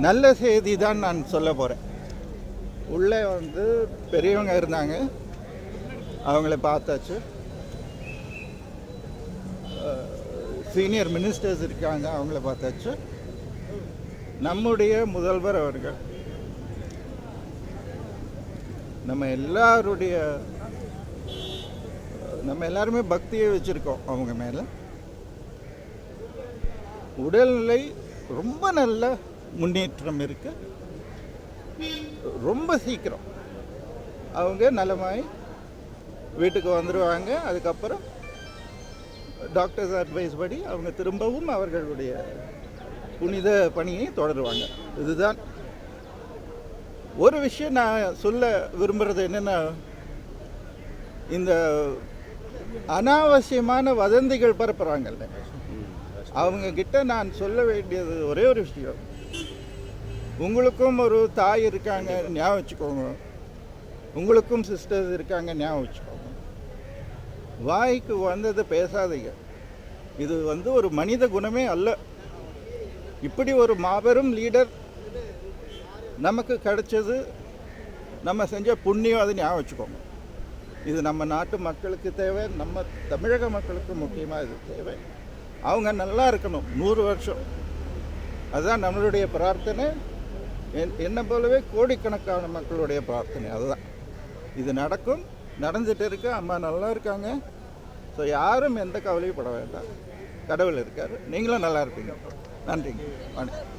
நல்ல செய்தி தான் நான் சொல்ல போகிறேன். உள்ளே வந்து பெரியவங்க இருந்தாங்க, அவங்கள பார்த்தாச்சு. சீனியர் மினிஸ்டர்ஸ் இருக்காங்க, அவங்கள பார்த்தாச்சு. நம்முடைய முதல்வர் அவர்கள் நம்ம எல்லாருமே பக்தியை வச்சுருக்கோம் அவங்க மேலே. உடல்நிலை ரொம்ப நல்ல முன்னேற்றம் இருக்கு. ரொம்ப சீக்கிரம் அவங்க நலமாய் வீட்டுக்கு வந்துடுவாங்க. அதுக்கப்புறம் டாக்டர்ஸ் அட்வைஸ் படி அவங்க திரும்பவும் அவர்களுடைய புனித பணியை தொடருவாங்க. இதுதான் ஒரு விஷயம் நான் சொல்ல விரும்புகிறது. என்னென்னா, இந்த அனாவசியமான வதந்திகள் பரப்புகிறாங்கல்ல, அவங்க கிட்ட நான் சொல்ல வேண்டியது ஒரே ஒரு விஷயம். உங்களுக்கும் ஒரு தாய் இருக்காங்க, ஞாபகம் வச்சுக்கோங்க. உங்களுக்கும் சிஸ்டர்ஸ் இருக்காங்க, ஞாபகம் வச்சுக்கோங்க. வாய்க்கு வந்தது பேசாதீங்க. இது வந்து ஒரு மனித குணமே அல்ல. இப்படி ஒரு மாபெரும் லீடர் நமக்கு கிடைச்சது நம்ம செஞ்ச புண்ணியம், அதை ஞாபகம் வச்சுக்கோங்க. இது நம்ம நாட்டு மக்களுக்கு தேவை, நம்ம தமிழக மக்களுக்கு முக்கியமாக இது தேவை. அவங்க நல்லா இருக்கணும் 100 வருஷம். அதுதான் நம்மளுடைய பிரார்த்தனை. என்னை போலவே கோடிக்கணக்கான மக்களுடைய பிரார்த்தனை அதுதான். இது நடக்கும், நடந்துகிட்டு இருக்கு. அம்மா நல்லா இருக்காங்க. ஸோ யாரும் எந்த கவலையும் பட வேண்டாம். கடவுள் இருக்கார், நீங்களும் நல்லா இருப்பீங்க. நன்றிங்க, வணக்கம்.